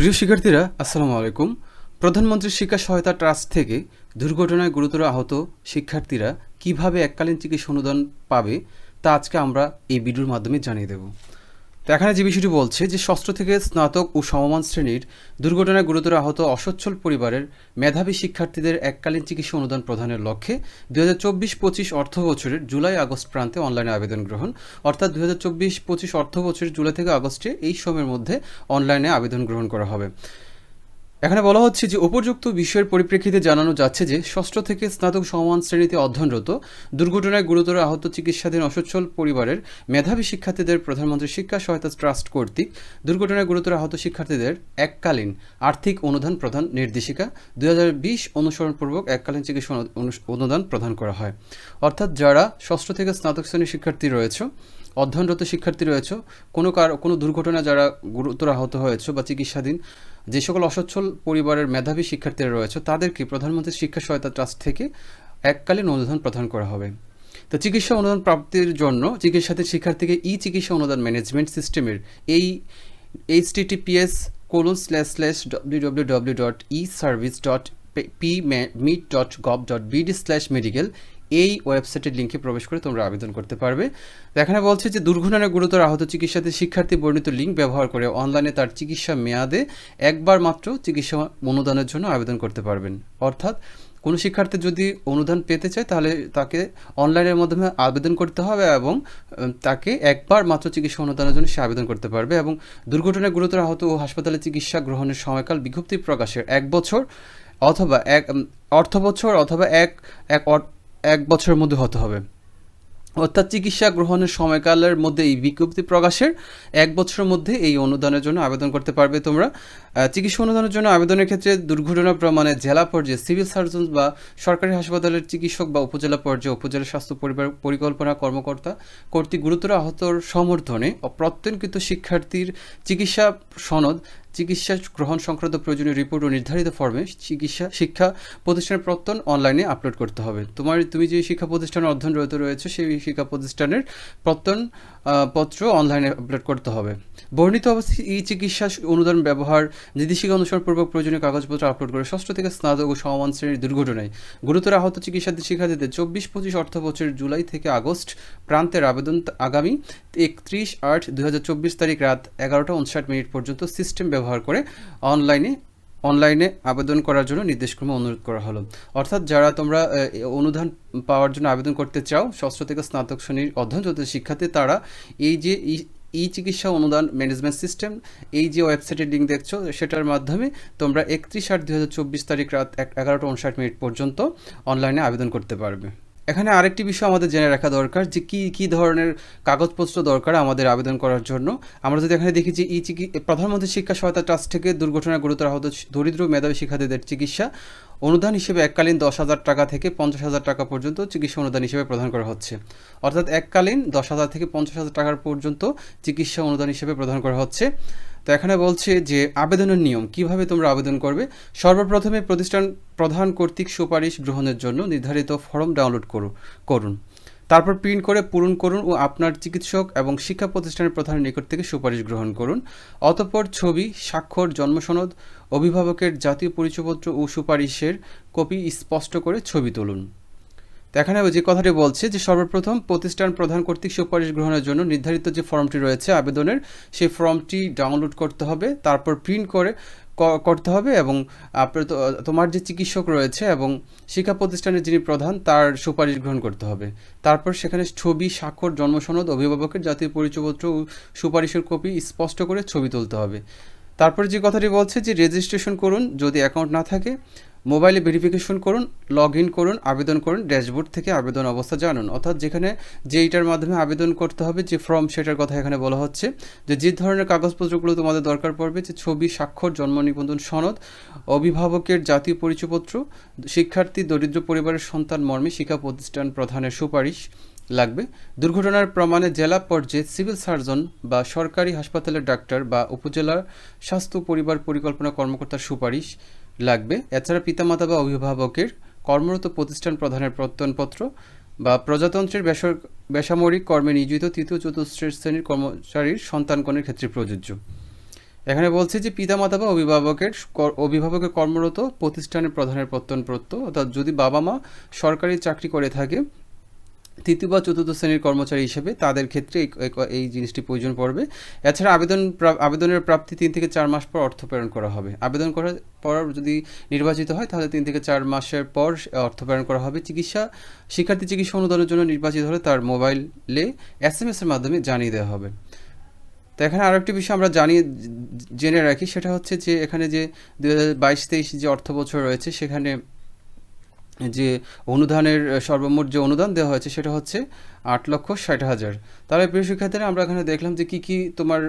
প্রিয় শিক্ষার্থীরা, আসসালামু আলাইকুম। প্রধানমন্ত্রী শিক্ষা সহায়তা ট্রাস্ট থেকে দুর্ঘটনায় গুরুতর আহত শিক্ষার্থীরা কিভাবে এককালীন চিকিৎসা অনুদান পাবে তা আজকে আমরা এই ভিডিওর মাধ্যমে জানিয়ে দেব। তো এখানে যে বিষয়টি বলছে যে ষষ্ঠ থেকে স্নাতক ও সমমান শ্রেণীর দুর্ঘটনায় গুরুতর আহত অসচ্ছল পরিবারের মেধাবী শিক্ষার্থীদের এককালীন চিকিৎসা অনুদান প্রদানের লক্ষ্যে 2024-25 অর্থ বছরের জুলাই আগস্ট প্রান্তে অনলাইনে আবেদন গ্রহণ, অর্থাৎ 2024-25 অর্থ বছরের জুলাই থেকে আগস্টে এই সময়ের মধ্যে অনলাইনে আবেদন গ্রহণ করা হবে। এখানে বলা হচ্ছে যে উপযুক্ত বিষয়ের পরিপ্রেক্ষিতে জানানো যাচ্ছে যে ষষ্ঠ থেকে স্নাতক সমমান শ্রেণীতে অধ্যয়নরত দুর্ঘটনায় গুরুতর আহত চিকিৎসাধীন অসচ্ছল পরিবারের মেধাবী শিক্ষার্থীদের প্রধানমন্ত্রী শিক্ষা সহায়তা ট্রাস্ট কর্তৃক দুর্ঘটনায় গুরুতর আহত শিক্ষার্থীদের এককালীন আর্থিক অনুদান প্রদান নির্দেশিকা 2020 অনুসরণপূর্বক এককালীন চিকিৎসা অনুদান প্রদান করা হয়। অর্থাৎ যারা ষষ্ঠ থেকে স্নাতক শ্রেণীর শিক্ষার্থী রয়েছে, অধ্যয়নরত শিক্ষার্থী রয়েছে, কোনো দুর্ঘটনা যারা গুরুতর আহত হয়েছে বা চিকিৎসাধীন যে সকল অসচ্ছল পরিবারের মেধাবী শিক্ষার্থীরা রয়েছে তাদেরকে প্রধানমন্ত্রী শিক্ষা সহায়তা ট্রাস্ট থেকে এককালীন অনুদান প্রদান করা হবে। তো চিকিৎসা অনুদান প্রাপ্তির জন্য চিকিৎসাধীন শিক্ষার্থীকে চিকিৎসা অনুদান ম্যানেজমেন্ট সিস্টেমের এই https://www.eservice.pmit.gov.bd/medical এই ওয়েবসাইটের লিঙ্কে প্রবেশ করে তোমরা আবেদন করতে পারবে। এখানে বলছে যে দুর্ঘটনায় গুরুতর আহত চিকিৎসাতে শিক্ষার্থী বর্ণিত লিঙ্ক ব্যবহার করে অনলাইনে তার চিকিৎসা মেয়াদে একবার মাত্র চিকিৎসা অনুদানের জন্য আবেদন করতে পারবেন। অর্থাৎ কোনো শিক্ষার্থী যদি অনুদান পেতে চায় তাহলে তাকে অনলাইনের মাধ্যমে আবেদন করতে হবে এবং তাকে একবার মাত্র চিকিৎসা অনুদানের জন্য সে আবেদন করতে পারবে। এবং দুর্ঘটনায় গুরুতর আহত ও হাসপাতালে চিকিৎসা গ্রহণের সময়কাল বিজ্ঞপ্তি প্রকাশের 1 বছর অথবা অর্থ বছর অথবা এক বছরের মধ্যে হতে হবে। অর্থাৎ চিকিৎসা গ্রহণের সময়কালের মধ্যে এই বিজ্ঞপ্তি প্রকাশের 1 বছরের মধ্যে এই অনুদানের জন্য আবেদন করতে পারবে তোমরা। চিকিৎসা অনুদানের জন্য আবেদনের ক্ষেত্রে দুর্ঘটনা প্রমাণে জেলা পর্যায়ে সিভিল সার্জন বা সরকারি হাসপাতালের চিকিৎসক বা উপজেলা পর্যায়ে উপজেলা স্বাস্থ্য পরিবার পরিকল্পনা কর্মকর্তা কর্তৃক গুরুতর আহতর সমর্থনে প্রত্যয়নকৃত শিক্ষার্থীর চিকিৎসা সনদ, চিকিৎসা গ্রহণ সংক্রান্ত প্রয়োজনীয় রিপোর্ট ও নির্ধারিত ফর্মে শিক্ষা প্রতিষ্ঠানের প্রত্যয়ন অনলাইনে আপলোড করতে হবে। তুমি যে শিক্ষা প্রতিষ্ঠানে অধ্যয়নরত রয়েছে সেই শিক্ষা প্রতিষ্ঠানের প্রত্যয়ন পত্র অনলাইনে আপলোড করতে হবে। বর্ণিত অবস্থায় চিকিৎসা অনুদান ব্যবহার নির্দেশিকা অনুসরণপূর্বক প্রয়োজনীয় কাগজপত্র আপলোড করে ষষ্ঠ থেকে স্নাতক ও সমমান শ্রেণীর দুর্ঘটনায় গুরুতর আহত শিক্ষার্থীদের 24-25 অর্থ বছরের জুলাই থেকে আগস্ট প্রান্তের আবেদন আগামী 31/8/2024 তারিখ রাত 11:59 পর্যন্ত সিস্টেম ব্যবহার করে অনলাইনে আবেদন করার জন্য নির্দেশক্রমে অনুরোধ করা হলো। অর্থাৎ যারা তোমরা অনুদান পাওয়ার জন্য আবেদন করতে চাও ষষ্ঠ থেকে স্নাতক শ্রেণীর অধ্যয়নরত শিক্ষার্থী, তারা এই যে চিকিৎসা অনুদান ম্যানেজমেন্ট সিস্টেম এই যে ওয়েবসাইটের লিঙ্ক দেখছো সেটার মাধ্যমে তোমরা 31/8/2024 তারিখ রাত 11:59 পর্যন্ত অনলাইনে আবেদন করতে পারবে। এখানে আরেকটি বিষয় আমাদের জেনে রাখা দরকার যে কী ধরনের কাগজপত্র দরকার আমাদের আবেদন করার জন্য। আমরা যদি এখানে দেখি যে প্রধানমন্ত্রী শিক্ষা সহায়তা ট্রাস্ট থেকে দুর্ঘটনায় গুরুতর আহত দরিদ্র মেধাবী শিক্ষার্থীদের চিকিৎসা অনুদান হিসেবে এককালীন 10,000 টাকা থেকে 50,000 টাকা পর্যন্ত চিকিৎসা অনুদান হিসেবে প্রদান করা হচ্ছে। অর্থাৎ এককালীন 10,000 থেকে 50,000 টাকার পর্যন্ত চিকিৎসা অনুদান হিসেবে প্রদান করা হচ্ছে। তো এখানে বলছে যে আবেদনের নিয়ম কিভাবে তোমরা আবেদন করবে। সর্বপ্রথমে প্রতিষ্ঠান প্রধান কর্তৃক সুপারিশ গ্রহণের জন্য নির্ধারিত ফর্ম ডাউনলোড করুন, তারপর প্রিন্ট করে পূরণ করুন ও আপনার চিকিৎসক এবং শিক্ষা প্রতিষ্ঠানের প্রধানের নিকট থেকে সুপারিশ গ্রহণ করুন। অতঃপর ছবি, স্বাক্ষর, জন্মসনদ, অভিভাবকের জাতীয় পরিচয়পত্র ও সুপারিশের কপি স্পষ্ট করে ছবি তুলুন। তো এখানে যে কথাটি বলছে যে সর্বপ্রথম প্রতিষ্ঠান প্রধান কর্তৃক সুপারিশ গ্রহণের জন্য নির্ধারিত যে ফর্মটি রয়েছে আবেদনের, সেই ফর্মটি ডাউনলোড করতে হবে, তারপর প্রিন্ট করতে হবে এবং তোমার যে চিকিৎসক রয়েছে এবং শিক্ষা প্রতিষ্ঠানের যিনি প্রধান তার সুপারিশ গ্রহণ করতে হবে। তারপর সেখানে ছবি, স্বাক্ষর, জন্মসনদ, অভিভাবকের জাতীয় পরিচয়পত্র ও সুপারিশের কপি স্পষ্ট করে ছবি তুলতে হবে। তারপর যে কথাটি বলছে যে রেজিস্ট্রেশন করুন, যদি অ্যাকাউন্ট না থাকে মোবাইলে ভেরিফিকেশন করুন, লগ ইন করুন, আবেদন করুন, ড্যাশবোর্ড থেকে আবেদন অবস্থা জানুন। অর্থাৎ যেখানে যেইটার মাধ্যমে আবেদন করতে হবে যে ফর্ম সেটার কথা এখানে বলা হচ্ছে যে ধরনের কাগজপত্রগুলো তোমাদের দরকার পড়বে যে ছবি, স্বাক্ষর, জন্ম নিবন্ধন সনদ, অভিভাবকের জাতীয় পরিচয়পত্র, শিক্ষার্থী দরিদ্র পরিবারের সন্তান মর্মে শিক্ষা প্রতিষ্ঠান প্রধানের সুপারিশ লাগবে। দুর্ঘটনার প্রমাণে জেলা পর্যায়ে সিভিল সার্জন বা সরকারি হাসপাতালের ডাক্তার বা উপজেলার স্বাস্থ্য পরিবার পরিকল্পনা কর্মকর্তার সুপারিশ লাগবে। এছাড়া পিতামাতা বা অভিভাবকের কর্মরত প্রতিষ্ঠান প্রধানের প্রত্যয়নপত্র বা প্রজাতন্ত্রের বেসামরিক কর্মে নিয়োজিত তৃতীয় চতুর্থ শ্রেণীর কর্মচারীর সন্তানগণের ক্ষেত্রে প্রযোজ্য। এখানে বলছে যে পিতামাতা বা অভিভাবকের কর্মরত প্রতিষ্ঠানের প্রধানের প্রত্যয়নপত্র, অর্থাৎ যদি বাবা মা সরকারি চাকরি করে থাকে তৃতীয় বা চতুর্থ শ্রেণীর কর্মচারী হিসেবে তাদের ক্ষেত্রে এই জিনিসটি প্রয়োজন পড়বে। এছাড়া আবেদনের প্রাপ্তি 3 থেকে 4 মাস পর অর্থ প্রেরণ করা হবে। আবেদন করার পর যদি নির্বাচিত হয় তাহলে 3 থেকে 4 মাসের পর অর্থ প্রেরণ করা হবে। শিক্ষার্থী চিকিৎসা অনুদানের জন্য নির্বাচিত হলে তার মোবাইলে SMS এর মাধ্যমে জানিয়ে দেওয়া হবে। তো এখানে আরও একটি বিষয় আমরা জেনে রাখি, সেটা হচ্ছে যে এখানে যে 2022-23 যে অর্থ বছর রয়েছে সেখানে যে অনুদানের সর্বমোট যে অনুদান দেওয়া হয়েছে সেটা হচ্ছে 8,60,000। তাহলে প্রিয় শিক্ষার্থীরা আমরা এখানে দেখলাম যে কী কী তোমার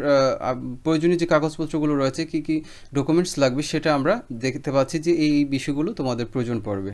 প্রয়োজনীয় যে কাগজপত্রগুলো রয়েছে, কী কী ডকুমেন্টস লাগবে সেটা আমরা দেখতে পাচ্ছি যে এই বিষয়গুলো তোমাদের প্রয়োজন পড়বে।